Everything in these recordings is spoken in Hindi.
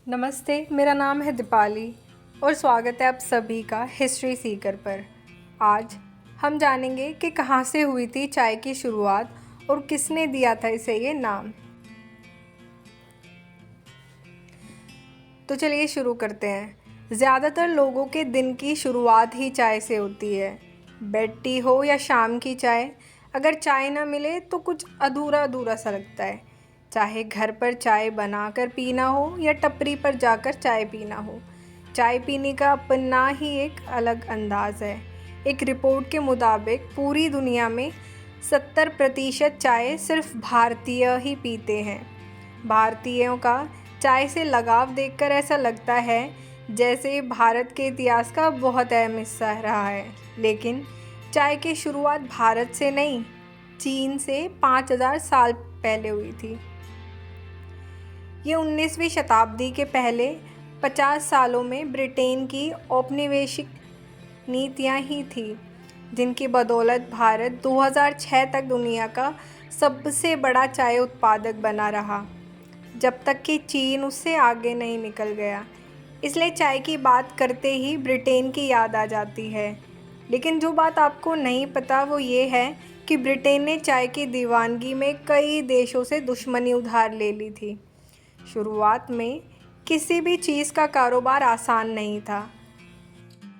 नमस्ते, मेरा नाम है दीपाली और स्वागत है आप सभी का हिस्ट्री सीकर पर। आज हम जानेंगे कि कहाँ से हुई थी चाय की शुरुआत और किसने दिया था इसे ये नाम। तो चलिए शुरू करते हैं। ज़्यादातर लोगों के दिन की शुरुआत ही चाय से होती है। बेड टी हो या शाम की चाय, अगर चाय ना मिले तो कुछ अधूरा अधूरा सा लगता है। चाहे घर पर चाय बनाकर पीना हो या टपरी पर जाकर चाय पीना हो, चाय पीने का अपना ही एक अलग अंदाज़ है। एक रिपोर्ट के मुताबिक पूरी दुनिया में 70% चाय सिर्फ भारतीय ही पीते हैं। भारतीयों का चाय से लगाव देखकर ऐसा लगता है जैसे भारत के इतिहास का बहुत अहम हिस्सा रहा है। लेकिन चाय की शुरुआत भारत से नहीं, चीन से 5000 साल पहले हुई थी। ये 19वीं शताब्दी के पहले 50 सालों में ब्रिटेन की औपनिवेशिक नीतियाँ ही थी, जिनकी बदौलत भारत 2006 तक दुनिया का सबसे बड़ा चाय उत्पादक बना रहा, जब तक कि चीन उससे आगे नहीं निकल गया। इसलिए चाय की बात करते ही ब्रिटेन की याद आ जाती है। लेकिन जो बात आपको नहीं पता वो ये है कि ब्रिटेन ने चाय की दीवानगी में कई देशों से दुश्मनी उधार ले ली थी। शुरुआत में किसी भी चीज़ का कारोबार आसान नहीं था।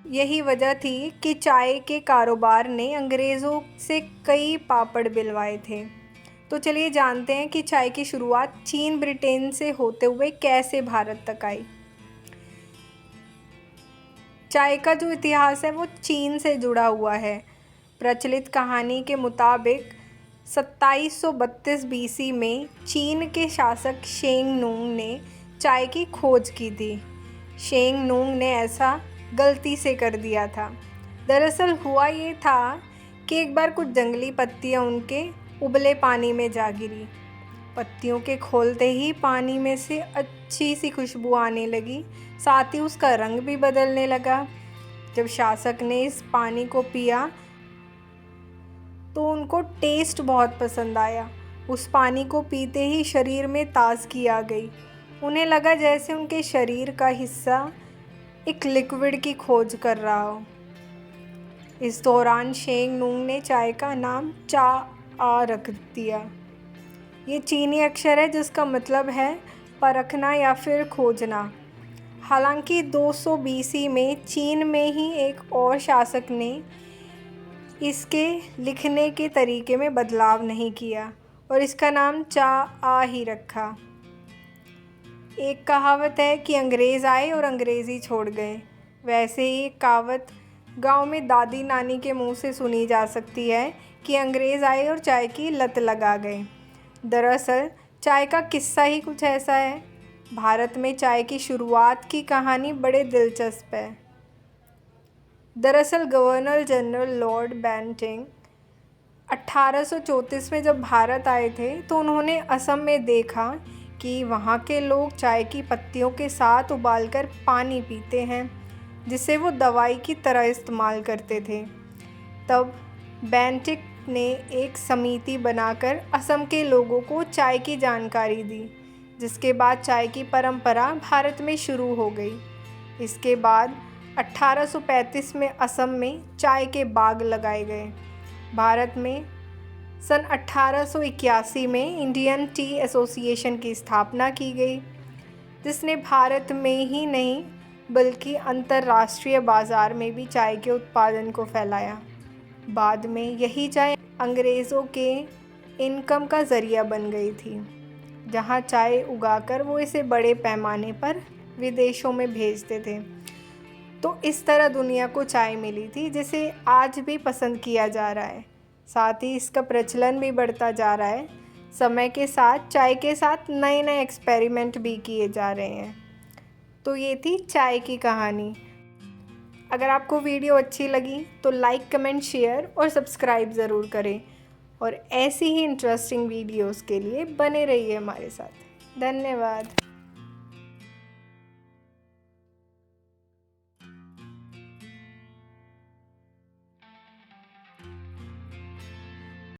यही वजह थी कि चाय के कारोबार ने अंग्रेज़ों से कई पापड़ बिलवाए थे। तो चलिए जानते हैं कि चाय की शुरुआत चीन ब्रिटेन से होते हुए कैसे भारत तक आई। चाय का जो इतिहास है वो चीन से जुड़ा हुआ है। प्रचलित कहानी के मुताबिक 2732 बीसी में चीन के शासक शेंग नूंग ने चाय की खोज की थी। शेंग नूंग ने ऐसा गलती से कर दिया था। दरअसल हुआ ये था कि एक बार कुछ जंगली पत्तियां उनके उबले पानी में जा गिरी। पत्तियों के खोलते ही पानी में से अच्छी सी खुशबू आने लगी, साथ ही उसका रंग भी बदलने लगा। जब शासक ने इस पानी को पिया तो उनको टेस्ट बहुत पसंद आया। उस पानी को पीते ही शरीर में ताजगी आ गई। उन्हें लगा जैसे उनके शरीर का हिस्सा एक लिक्विड की खोज कर रहा हो। इस दौरान शेंग नूंग ने चाय का नाम चा आ रख दिया। ये चीनी अक्षर है जिसका मतलब है परखना या फिर खोजना। हालांकि 200 बीसी में चीन में ही एक और शासक ने इसके लिखने के तरीके में बदलाव नहीं किया और इसका नाम चा आ ही रखा। एक कहावत है कि अंग्रेज़ आए और अंग्रेज़ी छोड़ गए। वैसे ही एक कहावत गांव में दादी नानी के मुंह से सुनी जा सकती है कि अंग्रेज़ आए और चाय की लत लगा गए। दरअसल चाय का किस्सा ही कुछ ऐसा है। भारत में चाय की शुरुआत की कहानी बड़े दिलचस्प है। दरअसल गवर्नर जनरल लॉर्ड बेंटिंग 1834 में जब भारत आए थे तो उन्होंने असम में देखा कि वहाँ के लोग चाय की पत्तियों के साथ उबालकर पानी पीते हैं, जिसे वो दवाई की तरह इस्तेमाल करते थे। तब बेंटिक ने एक समिति बनाकर असम के लोगों को चाय की जानकारी दी, जिसके बाद चाय की परंपरा भारत में शुरू हो गई। इसके बाद 1835 में असम में चाय के बाग लगाए गए। भारत में सन 1881 में इंडियन टी एसोसिएशन की स्थापना की गई, जिसने भारत में ही नहीं बल्कि अंतर्राष्ट्रीय बाज़ार में भी चाय के उत्पादन को फैलाया। बाद में यही चाय अंग्रेज़ों के इनकम का ज़रिया बन गई थी, जहां चाय उगाकर वो इसे बड़े पैमाने पर विदेशों में भेजते थे। तो इस तरह दुनिया को चाय मिली थी, जिसे आज भी पसंद किया जा रहा है। साथ ही इसका प्रचलन भी बढ़ता जा रहा है। समय के साथ चाय के साथ नए नए एक्सपेरिमेंट भी किए जा रहे हैं। तो ये थी चाय की कहानी। अगर आपको वीडियो अच्छी लगी तो लाइक, कमेंट, शेयर और सब्सक्राइब ज़रूर करें और ऐसी ही इंटरेस्टिंग वीडियोस के लिए बने रहिए हमारे साथ। धन्यवाद।